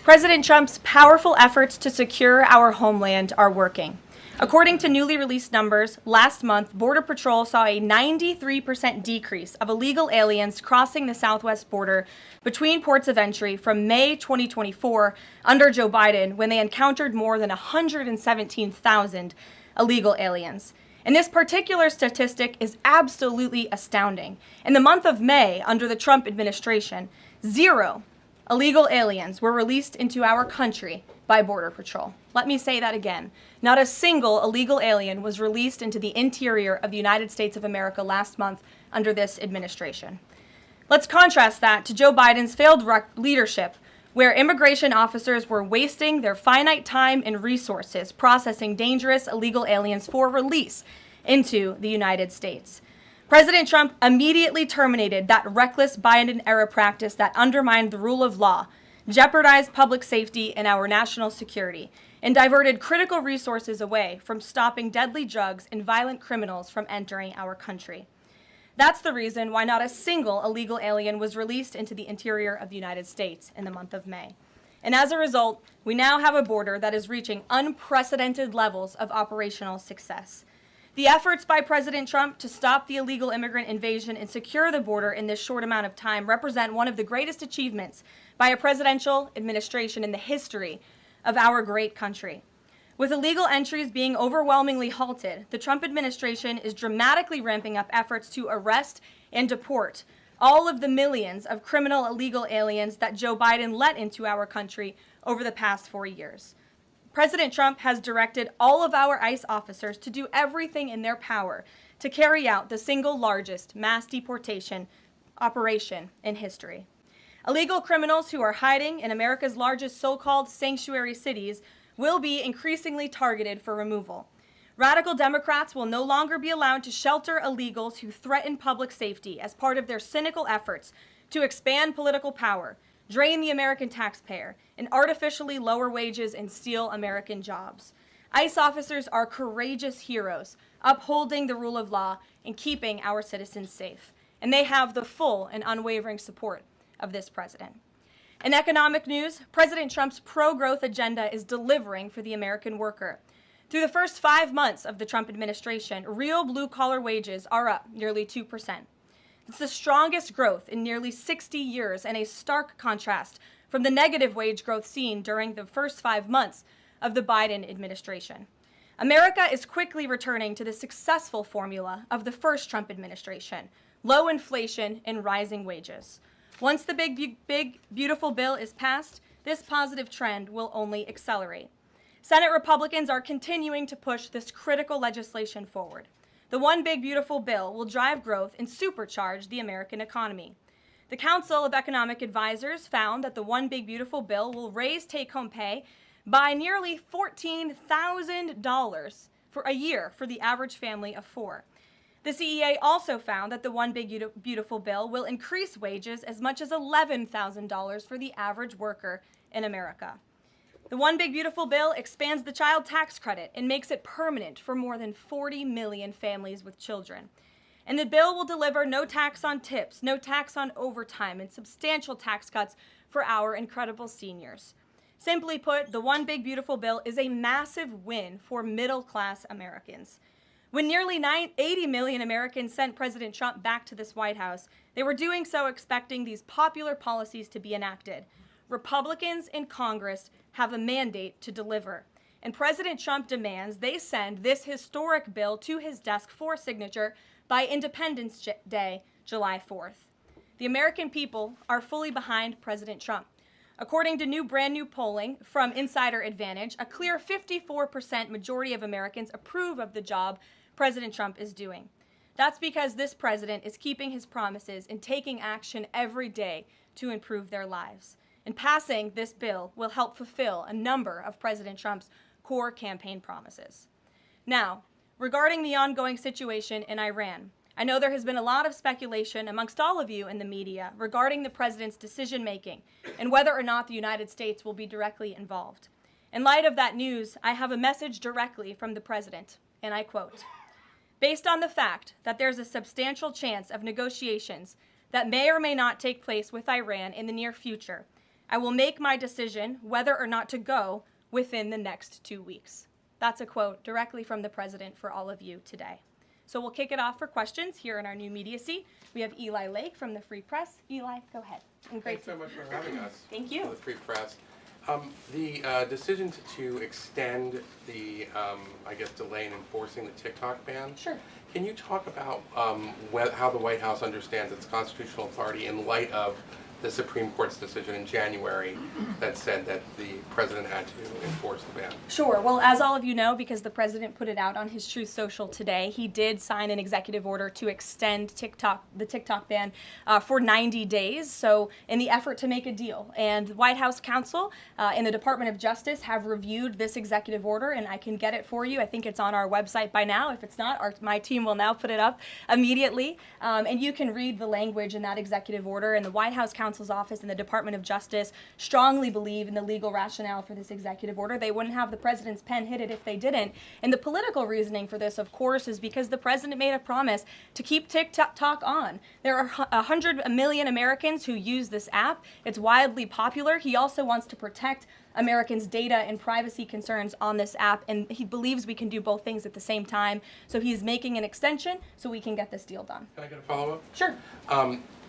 President Trump's powerful efforts to secure our homeland are working. According to newly released numbers, last month, Border Patrol saw a 93% decrease of illegal aliens crossing the southwest border between ports of entry from May 2024 under Joe Biden, when they encountered more than 117,000 illegal aliens. And this particular statistic is absolutely astounding. In the month of May, under the Trump administration, 0 illegal aliens were released into our country by Border Patrol. Let me say that again. Not a single illegal alien was released into the interior of the United States of America last month under this administration. Let's contrast that to Joe Biden's failed leadership, where immigration officers were wasting their finite time and resources processing dangerous illegal aliens for release into the United States. President Trump immediately terminated that reckless Biden-era practice that undermined the rule of law, jeopardized public safety and our national security, and diverted critical resources away from stopping deadly drugs and violent criminals from entering our country. That's the reason why not a single illegal alien was released into the interior of the United States in the month of May. And as a result, we now have a border that is reaching unprecedented levels of operational success. The efforts by President Trump to stop the illegal immigrant invasion and secure the border in this short amount of time represent one of the greatest achievements by a presidential administration in the history of our great country. With illegal entries being overwhelmingly halted, the Trump administration is dramatically ramping up efforts to arrest and deport all of the millions of criminal illegal aliens that Joe Biden let into our country over the past 4 years. President Trump has directed all of our ICE officers to do everything in their power to carry out the single largest mass deportation operation in history. Illegal criminals who are hiding in America's largest so-called sanctuary cities will be increasingly targeted for removal. Radical Democrats will no longer be allowed to shelter illegals who threaten public safety as part of their cynical efforts to expand political power, drain the American taxpayer, and artificially lower wages and steal American jobs. ICE officers are courageous heroes, upholding the rule of law and keeping our citizens safe. And they have the full and unwavering support of this president. In economic news, President Trump's pro-growth agenda is delivering for the American worker. Through the first 5 months of the Trump administration, real blue-collar wages are up nearly 2%. It's the strongest growth in nearly 60 years and a stark contrast from the negative wage growth seen during the first 5 months of the Biden administration. America is quickly returning to the successful formula of the first Trump administration: low inflation and rising wages. Once the big, beautiful bill is passed, this positive trend will only accelerate. Senate Republicans are continuing to push this critical legislation forward. The One Big Beautiful Bill will drive growth and supercharge the American economy. The Council of Economic Advisors found that the One Big Beautiful Bill will raise take-home pay by nearly $14,000 for a year for the average family of 4. The CEA also found that the One Big Beautiful Bill will increase wages as much as $11,000 for the average worker in America. The One Big Beautiful Bill expands the child tax credit and makes it permanent for more than 40 million families with children. And the bill will deliver no tax on tips, no tax on overtime, and substantial tax cuts for our incredible seniors. Simply put, the One Big Beautiful Bill is a massive win for middle-class Americans. When nearly 80 million Americans sent President Trump back to this White House, they were doing so expecting these popular policies to be enacted. Republicans in Congress have a mandate to deliver, and President Trump demands they send this historic bill to his desk for signature by Independence Day, July 4th. The American people are fully behind President Trump. According to brand new polling from Insider Advantage, a clear 54% majority of Americans approve of the job President Trump is doing. That's because this president is keeping his promises and taking action every day to improve their lives. And passing this bill will help fulfill a number of President Trump's core campaign promises. Now, regarding the ongoing situation in Iran, I know there has been a lot of speculation amongst all of you in the media regarding the president's decision-making and whether or not the United States will be directly involved. In light of that news, I have a message directly from the president, and I quote, "Based on the fact that there's a substantial chance of negotiations that may or may not take place with Iran in the near future, I will make my decision whether or not to go within the next 2 weeks. That's a quote directly from the president for all of you today. So we'll kick it off for questions here in our new media seat. We have Eli Lake from the Free Press. Eli, go ahead. Thanks so much for having us. Thank you. The Free Press. The decision to extend the, delay in enforcing the TikTok ban. Sure. Can you talk about how the White House understands its constitutional authority in light of the Supreme Court's decision in January that said that the president had to enforce the ban? Sure. Well, as all of you know, because the president put it out on his Truth Social today, he did sign an executive order to extend the TikTok ban for 90 days. So in the effort to make a deal. And the White House counsel and the Department of Justice have reviewed this executive order, and I can get it for you. I think it's on our website by now. If it's not, my team will now put it up immediately. And you can read the language in that executive order. And the White House counsel's office and the Department of Justice strongly believe in the legal rationale for this executive order. They wouldn't have the president's pen hit it if they didn't. And the political reasoning for this, of course, is because the president made a promise to keep TikTok on. There are 100 million Americans who use this app. It's wildly popular. He also wants to protect Americans' data and privacy concerns on this app, and he believes we can do both things at the same time. So he's making an extension so we can get this deal done. Can I get a follow-up? Sure.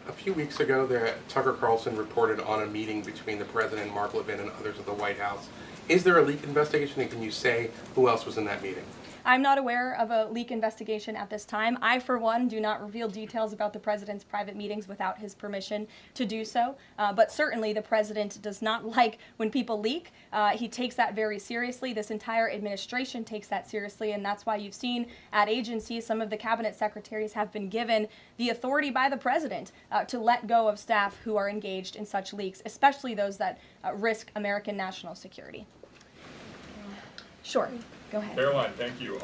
A few weeks ago, Tucker Carlson reported on a meeting between the president, Mark Levin, and others at the White House. Is there a leak investigation, and can you say who else was in that meeting? I'm not aware of a leak investigation at this time. I, for one, do not reveal details about the president's private meetings without his permission to do so. But certainly the president does not like when people leak. He takes that very seriously. This entire administration takes that seriously, and that's why you've seen at agencies some of the cabinet secretaries have been given the authority by the president to let go of staff who are engaged in such leaks, especially those that risk American national security. Sure. Go ahead. Karoline, thank you.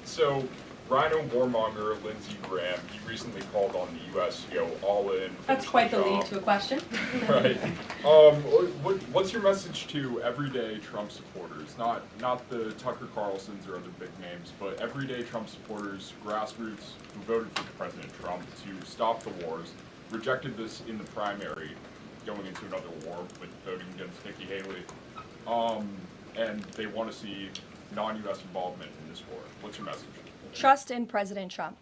So Rhino warmonger Lindsey Graham, he recently called on the U.S. to go all in. That's quite the lead to a question. Right. What's your message to everyday Trump supporters? Not the Tucker Carlsons or other big names, but everyday Trump supporters, grassroots who voted for President Trump to stop the wars, rejected this in the primary, going into another war with voting against Nikki Haley, and they want to see non-U.S. involvement in this war. What's your message? Trust in President Trump.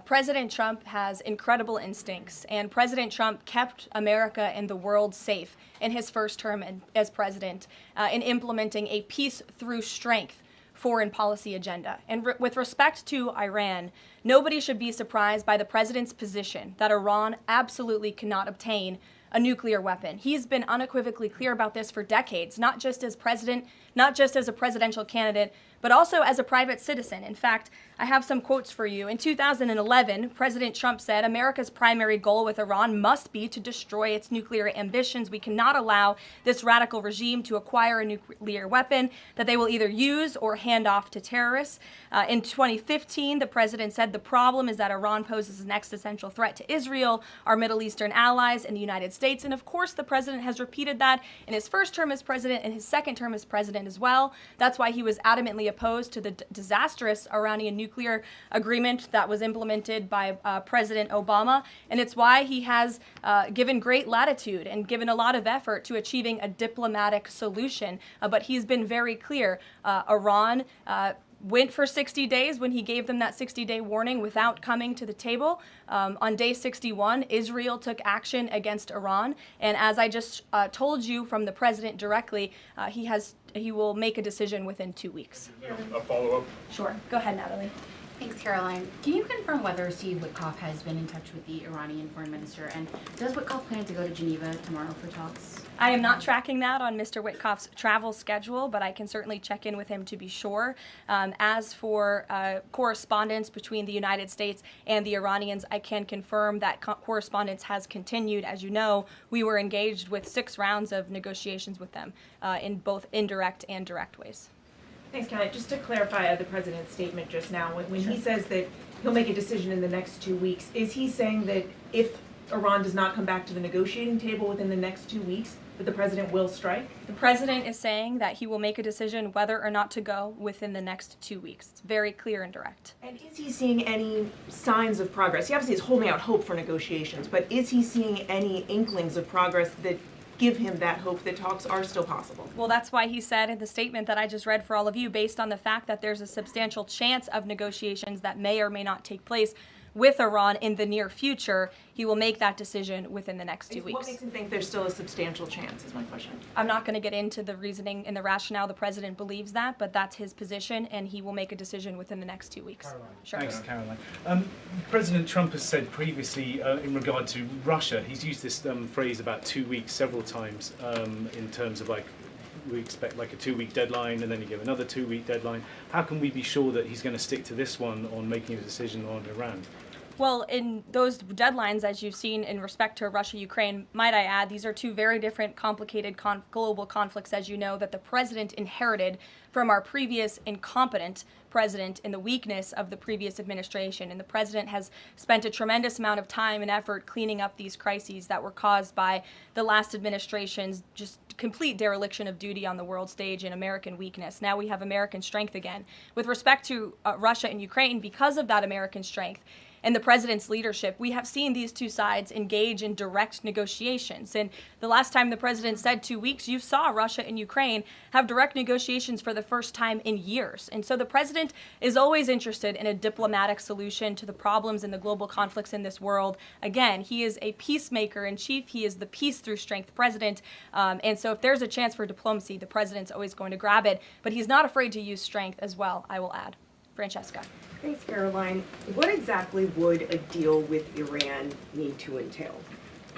President Trump has incredible instincts, and President Trump kept America and the world safe in his first term as president in implementing a peace through strength foreign policy agenda. And with respect to Iran, nobody should be surprised by the president's position that Iran absolutely cannot obtain a nuclear weapon. He's been unequivocally clear about this for decades, not just as president, not just as a presidential candidate, but also as a private citizen. In fact, I have some quotes for you. In 2011, President Trump said, "America's primary goal with Iran must be to destroy its nuclear ambitions. We cannot allow this radical regime to acquire a nuclear weapon that they will either use or hand off to terrorists." In 2015, the president said, "The problem is that Iran poses an existential threat to Israel, our Middle Eastern allies, and the United States." And of course, the president has repeated that in his first term as president and his second term as president as well. That's why he was adamantly opposed to the disastrous Iranian nuclear agreement that was implemented by President Obama. And it's why he has given great latitude and given a lot of effort to achieving a diplomatic solution. But he's been very clear. Iran went for 60 days when he gave them that 60-day warning without coming to the table. On day 61, Israel took action against Iran. And as I just told you from the president directly, he will make a decision within 2 weeks. A follow-up? Sure. Go ahead, Natalie. Thanks, Caroline. Can you confirm whether Steve Witkoff has been in touch with the Iranian foreign minister, and does Witkoff plan to go to Geneva tomorrow for talks? I am not tracking that on Mr. Witkoff's travel schedule, but I can certainly check in with him to be sure. As for correspondence between the United States and the Iranians, I can confirm that correspondence has continued. As you know, we were engaged with 6 rounds of negotiations with them in both indirect and direct ways. Thanks, Kelly. Just to clarify the president's statement just now, when he says that he'll make a decision in the next 2 weeks, is he saying that if Iran does not come back to the negotiating table within the next 2 weeks, that the president will strike? The president is saying that he will make a decision whether or not to go within the next 2 weeks. It's very clear and direct. And is he seeing any signs of progress? He obviously is holding out hope for negotiations, but is he seeing any inklings of progress that give him that hope that talks are still possible. Well, that's why he said in the statement that I just read for all of you, based on the fact that there's a substantial chance of negotiations that may or may not take place with Iran in the near future, he will make that decision within the next 2 weeks. What makes him think there's still a substantial chance is my question. I'm not going to get into the reasoning and the rationale. The president believes that, but that's his position, and he will make a decision within the next 2 weeks. Karoline. Sure. Thanks, Karoline. President Trump has said previously in regard to Russia, he's used this phrase about 2 weeks several times in terms of like, we expect like a 2-week deadline and then you give another 2-week deadline. How can we be sure that he's going to stick to this one on making a decision on Iran? Well, in those deadlines, as you've seen in respect to Russia, Ukraine, might I add, these are two very different, complicated global conflicts, as you know, that the president inherited from our previous incompetent president in the weakness of the previous administration. And the president has spent a tremendous amount of time and effort cleaning up these crises that were caused by the last administration's just complete dereliction of duty on the world stage and American weakness. Now we have American strength again. With respect to Russia and Ukraine, because of that American strength, and the president's leadership, we have seen these two sides engage in direct negotiations. And the last time the president said 2 weeks, you saw Russia and Ukraine have direct negotiations for the first time in years. And so the president is always interested in a diplomatic solution to the problems and the global conflicts in this world. Again, he is a peacemaker in chief. He is the peace through strength president. And so if there's a chance for diplomacy, the president's always going to grab it. But he's not afraid to use strength as well, I will add. Francesca. Thanks, Caroline. What exactly would a deal with Iran need to entail?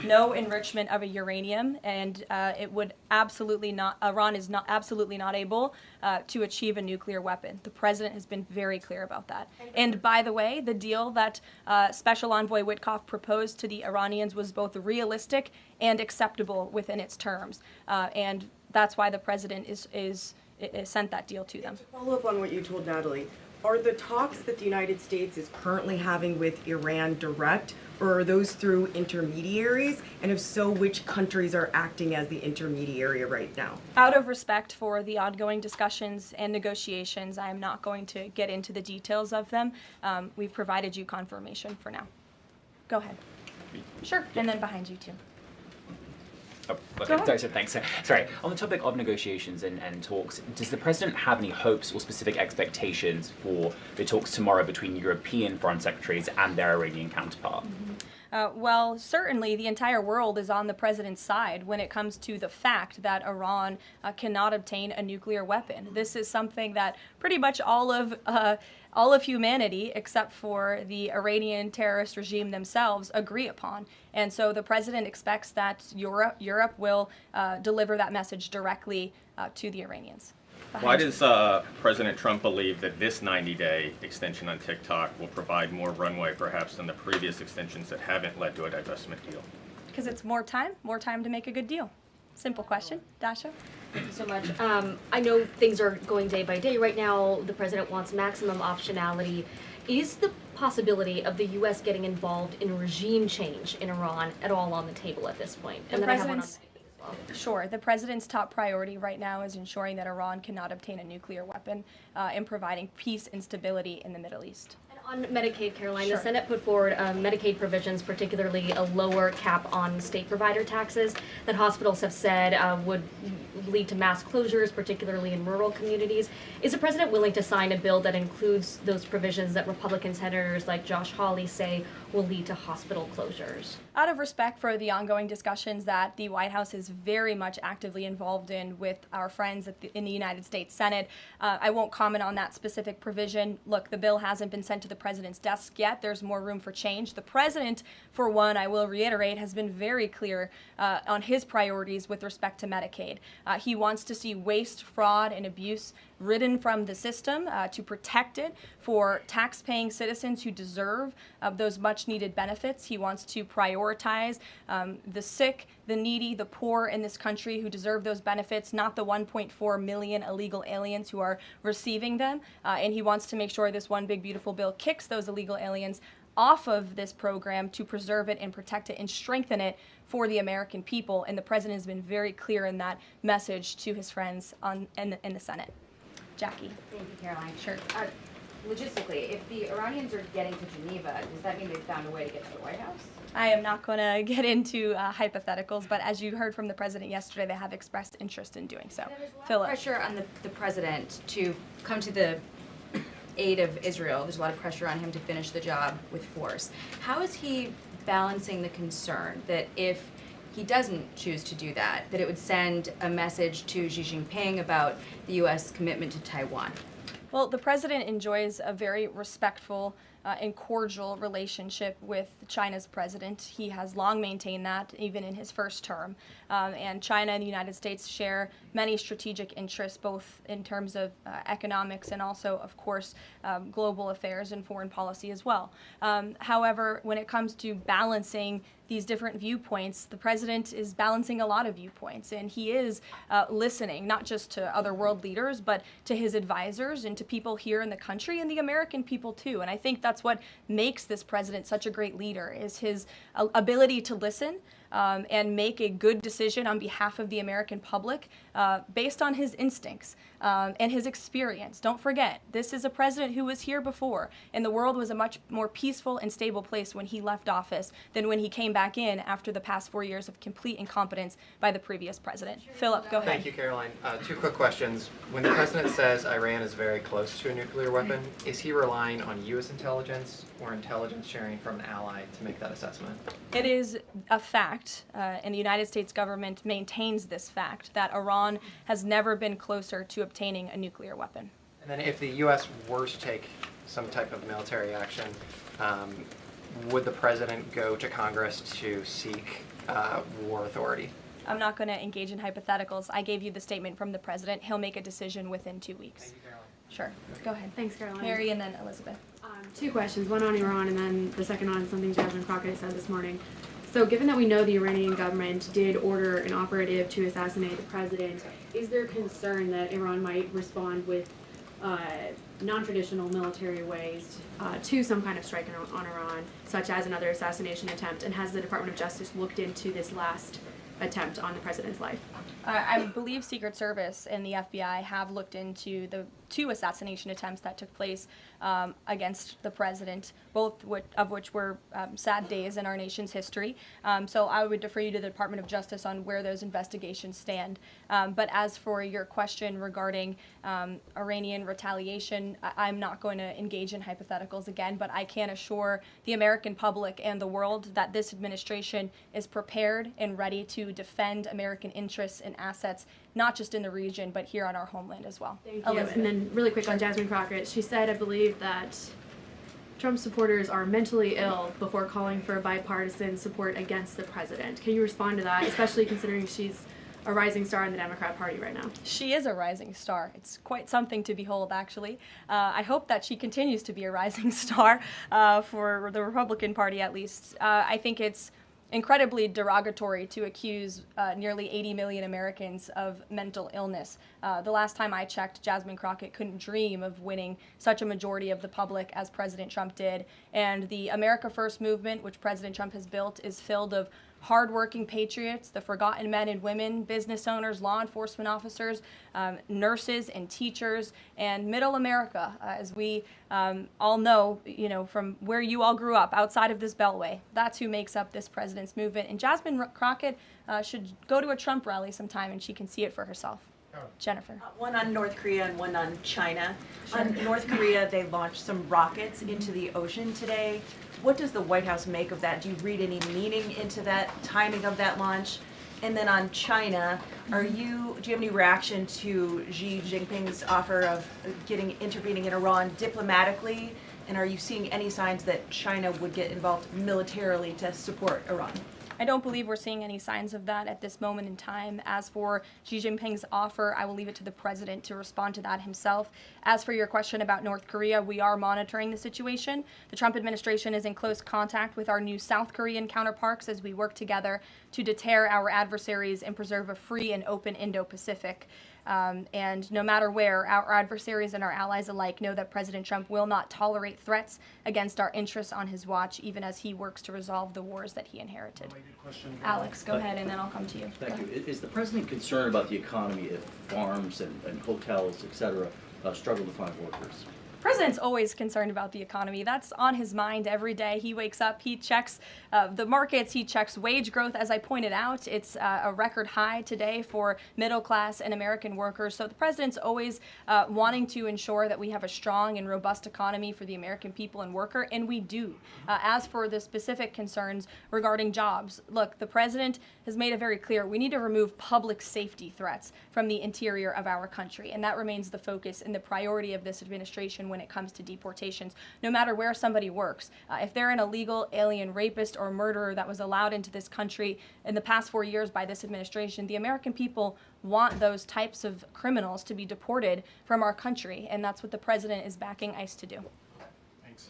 No enrichment of a uranium, and it would absolutely not. Iran is not absolutely not able to achieve a nuclear weapon. The president has been very clear about that. And by the way, the deal that Special Envoy Witkoff proposed to the Iranians was both realistic and acceptable within its terms, and that's why the president is sent that deal to them. To follow up on what you told Natalie, are the talks that the United States is currently having with Iran direct, or are those through intermediaries? And if so, which countries are acting as the intermediary right now? Out of respect for the ongoing discussions and negotiations, I am not going to get into the details of them. We've provided you confirmation for now. Go ahead. Sure, and then behind you too. Oh, Go okay. ahead. Thanks. Sorry. On the topic of negotiations and talks, does the president have any hopes or specific expectations for the talks tomorrow between European foreign secretaries and their Iranian counterpart? Well, certainly the entire world is on the president's side when it comes to the fact that Iran cannot obtain a nuclear weapon. This is something that pretty much all of humanity, except for the Iranian terrorist regime themselves, agree upon. And so the president expects that Europe will deliver that message directly to the Iranians. Why does President Trump believe that this 90-day extension on TikTok will provide more runway perhaps than the previous extensions that haven't led to a divestment deal? Because it's more time to make a good deal. Simple question. Dasha? Thank you so much. I know things are going day by day right now. The president wants maximum optionality. Is the possibility of the U.S. getting involved in regime change in Iran at all on the table at this point? And then I have one on Medicaid as well. Sure. The president's top priority right now is ensuring that Iran cannot obtain a nuclear weapon and providing peace and stability in the Middle East. On Medicaid, Caroline, Sure. the Senate put forward Medicaid provisions, particularly a lower cap on state provider taxes that hospitals have said would lead to mass closures, particularly in rural communities. Is the president willing to sign a bill that includes those provisions that Republican senators like Josh Hawley say will lead to hospital closures? Out of respect for the ongoing discussions that the White House is very much actively involved in with our friends in the United States Senate, I won't comment on that specific provision. Look, the bill hasn't been sent to the president's desk yet. There's more room for change. The president, for one, I will reiterate, has been very clear on his priorities with respect to Medicaid. He wants to see waste, fraud, and abuse ridden from the system to protect it for tax-paying citizens who deserve those much-needed benefits. He wants to prioritize the sick, the needy, the poor in this country who deserve those benefits, not the 1.4 million illegal aliens who are receiving them. And he wants to make sure this one big beautiful bill kicks those illegal aliens off of this program to preserve it and protect it and strengthen it for the American people. And the president has been very clear in that message to his friends in the Senate. Jackie. Thank you, Caroline. Sure. logistically, if the Iranians are getting to Geneva, does that mean they've found a way to get to the White House? I am not going to get into hypotheticals, but as you heard from the president yesterday, they have expressed interest in doing so. There's a lot of Philip. pressure on the president to come to the aid of Israel. There's a lot of pressure on him to finish the job with force. How is he balancing the concern that if he doesn't choose to do that, that it would send a message to Xi Jinping about the U.S. commitment to Taiwan? Well, the president enjoys a very respectful and cordial relationship with China's president. He has long maintained that, even in his first term. And China and the United States share many strategic interests, both in terms of economics and also, of course, global affairs and foreign policy as well. However, when it comes to balancing these different viewpoints, the president is balancing a lot of viewpoints, and he is listening not just to other world leaders, but to his advisors and to people here in the country and the American people too. And I think that's what makes this president such a great leader, is his ability to listen and make a good decision on behalf of the American public based on his instincts and his experience. Don't forget, this is a president who was here before, and the world was a much more peaceful and stable place when he left office than when he came back in after the past 4 years of complete incompetence by the previous president. Philip, go ahead. Thank you, Caroline. Two quick questions. When the president says Iran is very close to a nuclear weapon, is he relying on U.S. intelligence or intelligence sharing from an ally to make that assessment? It is a fact, and the United States government maintains this fact, that Iran has never been closer to obtaining a nuclear weapon. And then if the U.S. were to take some type of military action, would the president go to Congress to seek war authority? I'm not going to engage in hypotheticals. I gave you the statement from the president. He'll make a decision within 2 weeks. Thank you, Caroline. Sure. Go ahead. Thanks, Caroline. Mary and then Elizabeth. Two questions, one on Iran and then the second on something Jasmine Crockett said this morning. So given that we know the Iranian government did order an operative to assassinate the president, is there concern that Iran might respond with non-traditional military ways to some kind of strike on Iran, such as another assassination attempt? And has the Department of Justice looked into this last attempt on the president's life? I believe Secret Service and the FBI have looked into the 2 assassination attempts that took place against the president, both of which were sad days in our nation's history. So I would defer you to the Department of Justice on where those investigations stand. But as for your question regarding Iranian retaliation, I'm not going to engage in hypotheticals again, but I can assure the American public and the world that this administration is prepared and ready to defend American interests and assets, not just in the region, but here on our homeland as well. Thank you. And then really quick on Jasmine Crockett, she said, I believe, that Trump supporters are mentally ill before calling for bipartisan support against the president. Can you respond to that, especially considering she's a rising star in the Democrat Party right now? She is a rising star. It's quite something to behold, actually. I hope that she continues to be a rising star for the Republican Party, at least. I think it's incredibly derogatory to accuse nearly 80 million Americans of mental illness. The last time I checked, Jasmine Crockett couldn't dream of winning such a majority of the public as President Trump did. And the America First movement, which President Trump has built, is filled of hardworking patriots, the forgotten men and women, business owners, law enforcement officers, nurses and teachers, and middle America, as we all know, from where you all grew up, outside of this beltway. That's who makes up this president's movement. And Jasmine Crockett should go to a Trump rally sometime and she can see it for herself. Jennifer. One on North Korea and one on China. Sure. On North Korea, they launched some rockets into the ocean today. What does the White House make of that? Do you read any meaning into that timing of that launch? And then on China, do you have any reaction to Xi Jinping's offer of intervening in Iran diplomatically? And are you seeing any signs that China would get involved militarily to support Iran? I don't believe we're seeing any signs of that at this moment in time. As for Xi Jinping's offer, I will leave it to the president to respond to that himself. As for your question about North Korea, we are monitoring the situation. The Trump administration is in close contact with our new South Korean counterparts as we work together to deter our adversaries and preserve a free and open Indo-Pacific. And no matter where, our adversaries and our allies alike know that President Trump will not tolerate threats against our interests on his watch, even as he works to resolve the wars that he inherited. Alex, go ahead, and then I'll come to you. Thank you. Is the president concerned about the economy if farms and hotels, et cetera, struggle to find workers? The president's always concerned about the economy. That's on his mind every day. He wakes up, he checks the markets, he checks wage growth. As I pointed out, it's a record high today for middle class and American workers. So the president's always wanting to ensure that we have a strong and robust economy for the American people and worker, and we do. As for the specific concerns regarding jobs, look, the president has made it very clear we need to remove public safety threats from the interior of our country, and that remains the focus and the priority of this administration when it comes to deportations, no matter where somebody works. If they're an illegal alien rapist or murderer that was allowed into this country in the past 4 years by this administration, the American people want those types of criminals to be deported from our country, and that's what the president is backing ICE to do. Thanks.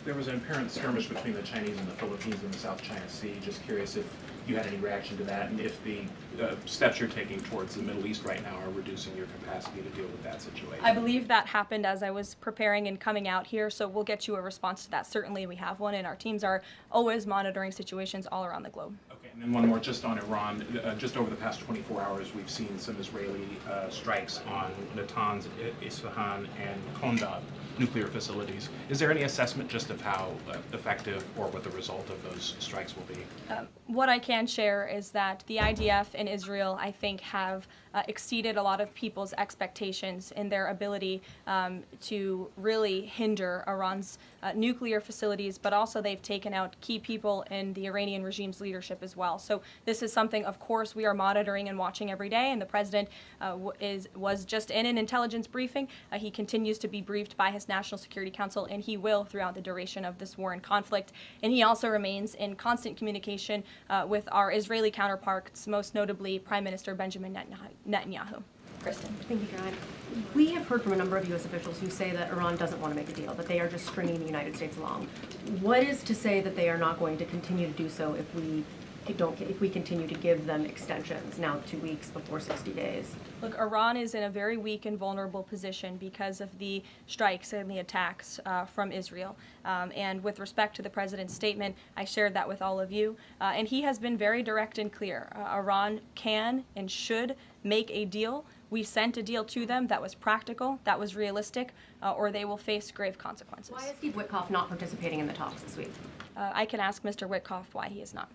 There was an apparent skirmish between the Chinese and the Philippines in the South China Sea. Just curious if you had any reaction to that, and if the steps you're taking towards the Middle East right now are reducing your capacity to deal with that situation. I believe that happened as I was preparing and coming out here, so we'll get you a response to that. Certainly we have one, and our teams are always monitoring situations all around the globe. Okay, and then one more just on Iran. Just over the past 24 hours, we've seen some Israeli strikes on Natanz, Isfahan, and Kondab nuclear facilities. Is there any assessment just of how effective or what the result of those strikes will be? What I can share is that the IDF and Israel, I think, have exceeded a lot of people's expectations in their ability to really hinder Iran's nuclear facilities, but also they've taken out key people in the Iranian regime's leadership as well. So this is something, of course, we are monitoring and watching every day, and the president was just in an intelligence briefing. He continues to be briefed by his National Security Council, and he will throughout the duration of this war and conflict. And he also remains in constant communication with our Israeli counterparts, most notably Prime Minister Benjamin Netanyahu. Kristen. Thank you, Caroline. We have heard from a number of U.S. officials who say that Iran doesn't want to make a deal, that they are just stringing the United States along. What is to say that they are not going to continue to do so if we continue to give them extensions, now 2 weeks before 60 days? Look, Iran is in a very weak and vulnerable position because of the strikes and the attacks from Israel. And with respect to the president's statement, I shared that with all of you. And he has been very direct and clear. Iran can and should make a deal. We sent a deal to them that was practical, that was realistic, or they will face grave consequences. Why is Steve Witkoff not participating in the talks this week? I can ask Mr. Witkoff why he is not.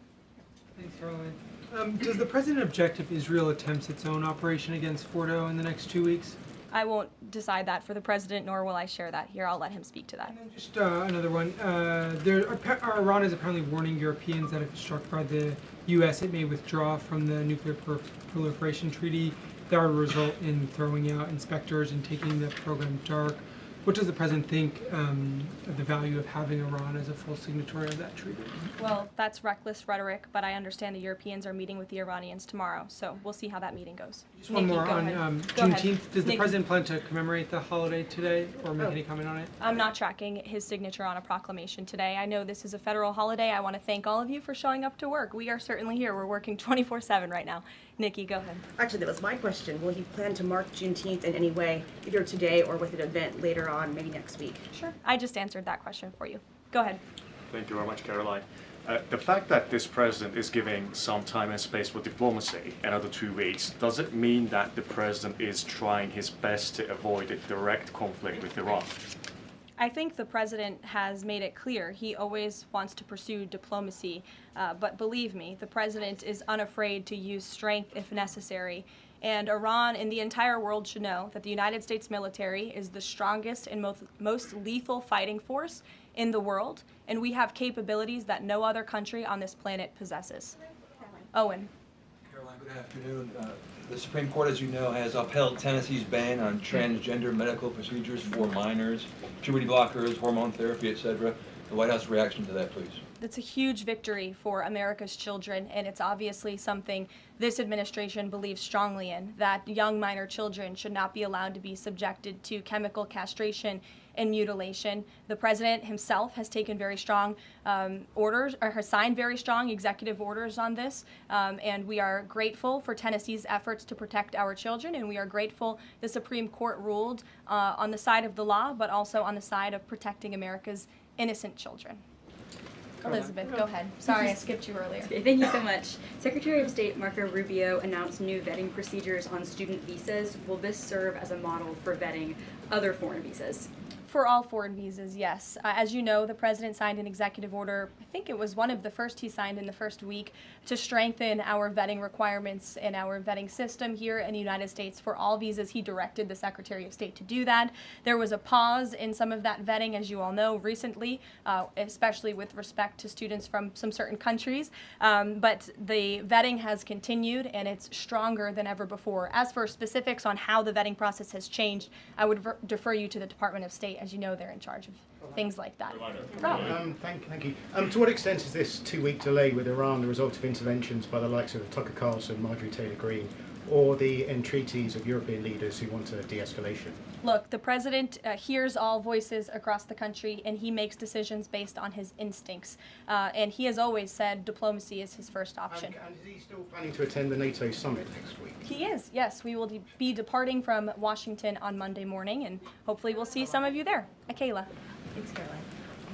Thanks, Caroline. Does the president object if Israel attempts its own operation against Fordo in the next 2 weeks? I won't decide that for the president, nor will I share that here. I'll let him speak to that. And then just another one. Iran is apparently warning Europeans that if struck by the U.S., it may withdraw from the nuclear proliferation treaty. That would result in throwing out inspectors and taking the program dark. What does the president think of the value of having Iran as a full signatory of that treaty? Well, that's reckless rhetoric, but I understand the Europeans are meeting with the Iranians tomorrow, so we'll see how that meeting goes. Just one more on Juneteenth. Does the president plan to commemorate the holiday today or make any comment on it? I'm not tracking his signature on a proclamation today. I know this is a federal holiday. I want to thank all of you for showing up to work. We are certainly here. We're working 24/7 right now. Nikki, go ahead. Actually, that was my question. Will he plan to mark Juneteenth in any way, either today or with an event later on, maybe next week? Sure. I just answered that question for you. Go ahead. Thank you very much, Caroline. The fact that this president is giving some time and space for diplomacy, another 2 weeks, does it mean that the president is trying his best to avoid a direct conflict with Iran? I think the president has made it clear he always wants to pursue diplomacy, but believe me, the president is unafraid to use strength if necessary. And Iran and the entire world should know that the United States military is the strongest and most lethal fighting force in the world, and we have capabilities that no other country on this planet possesses. Owen. Caroline, good afternoon. The Supreme Court, as you know, has upheld Tennessee's ban on transgender medical procedures for minors, puberty blockers, hormone therapy, etc. The White House reaction to that, please. It's a huge victory for America's children, and it's obviously something this administration believes strongly in, that young minor children should not be allowed to be subjected to chemical castration and mutilation. The president himself has taken very strong orders, or has signed very strong executive orders on this, and we are grateful for Tennessee's efforts to protect our children, and we are grateful the Supreme Court ruled on the side of the law, but also on the side of protecting America's innocent children. Elizabeth, go ahead. Sorry, I skipped you earlier. Okay, thank you so much. Secretary of State Marco Rubio announced new vetting procedures on student visas. Will this serve as a model for vetting other foreign visas? For all foreign visas, yes. As you know, the president signed an executive order, I think it was one of the first he signed in the first week, to strengthen our vetting requirements and our vetting system here in the United States for all visas. He directed the Secretary of State to do that. There was a pause in some of that vetting, as you all know, recently, especially with respect to students from some certain countries. But the vetting has continued, and it's stronger than ever before. As for specifics on how the vetting process has changed, I would defer you to the Department of State. As you know, they're in charge of things like that. Thank you. To what extent is this 2-week delay with Iran the result of interventions by the likes of Tucker Carlson, Marjorie Taylor Greene, or the entreaties of European leaders who want a de-escalation? Look, the president hears all voices across the country, and he makes decisions based on his instincts. And he has always said diplomacy is his first option. And is he still planning to attend the NATO summit next week? He is, yes. We will be departing from Washington on Monday morning, and hopefully we'll see some of you there. Kayla. Thanks, Caroline.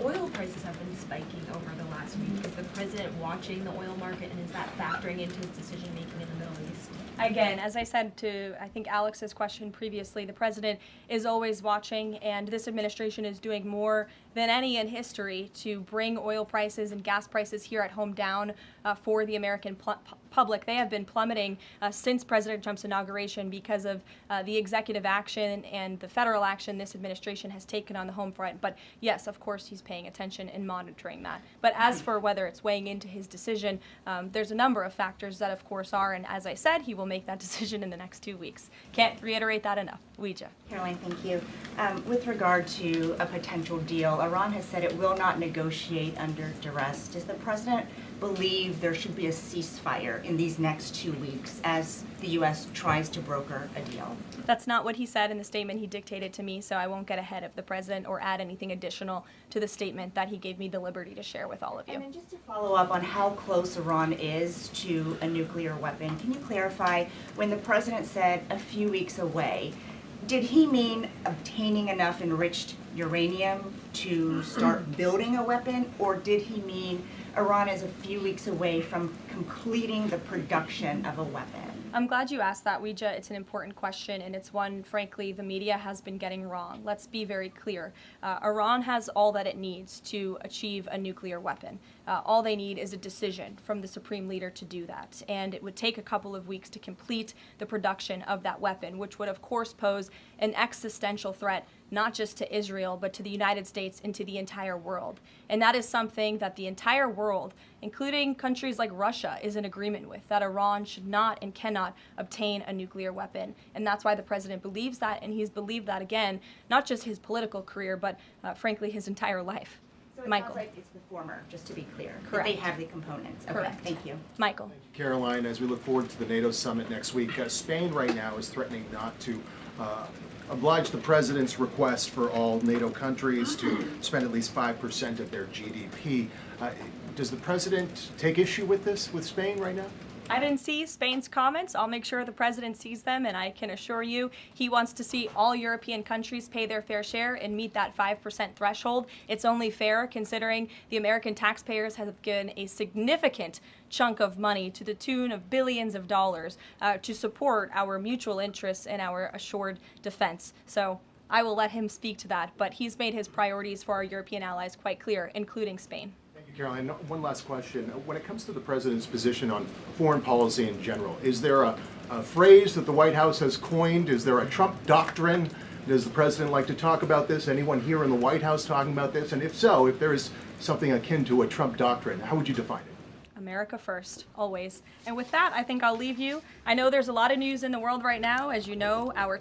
Oil prices have been spiking over the last week. Is the president watching the oil market, and is that factoring into his decision-making in the Middle East? Again, as I said to, I think, Alex's question previously, the president is always watching, and this administration is doing more than any in history to bring oil prices and gas prices here at home down for the American public. They have been plummeting since President Trump's inauguration because of the executive action and the federal action this administration has taken on the home front. But yes, of course, he's paying attention and monitoring that. But as for whether it's weighing into his decision, there's a number of factors that, of course, are, and as I said, he will make that decision in the next 2 weeks. Can't reiterate that enough. Ouija. Caroline, thank you. With regard to a potential deal, Iran has said it will not negotiate under duress. Does the president believe there should be a ceasefire in these next 2 weeks as the U.S. tries to broker a deal? That's not what he said in the statement he dictated to me, so I won't get ahead of the president or add anything additional to the statement that he gave me the liberty to share with all of you. And then just to follow up on how close Iran is to a nuclear weapon, can you clarify, when the president said a few weeks away, did he mean obtaining enough enriched uranium to start building a weapon, or did he mean Iran is a few weeks away from completing the production of a weapon? I'm glad you asked that, Ouija. It's an important question, and it's one, frankly, the media has been getting wrong. Let's be very clear. Iran has all that it needs to achieve a nuclear weapon. All they need is a decision from the supreme leader to do that, and it would take a couple of weeks to complete the production of that weapon, which would, of course, pose an existential threat not just to Israel, but to the United States and to the entire world. And that is something that the entire world, including countries like Russia, is in agreement with, that Iran should not and cannot obtain a nuclear weapon. And that's why the president believes that, and he's believed that, again, not just his political career, but frankly, his entire life. So it Michael. sounds like it's the former, just to be clear. that Correct. They have the components. Okay, Correct. thank you. Michael. Caroline, as we look forward to the NATO summit next week, Spain right now is threatening not to oblige the president's request for all NATO countries to spend at least 5% of their GDP. Does the president take issue with this, with Spain right now? I didn't see Spain's comments. I'll make sure the president sees them, and I can assure you he wants to see all European countries pay their fair share and meet that 5% threshold. It's only fair considering the American taxpayers have given a significant chunk of money to the tune of billions of dollars to support our mutual interests and our assured defense. So I will let him speak to that, but he's made his priorities for our European allies quite clear, including Spain. Caroline, one last question. When it comes to the president's position on foreign policy in general, is there a phrase that the White House has coined? Is there a Trump doctrine? Does the president like to talk about this? Anyone here in the White House talking about this? And if so, if there is something akin to a Trump doctrine, how would you define it? America first, always. And with that, I think I'll leave you. I know there's a lot of news in the world right now. As you know, our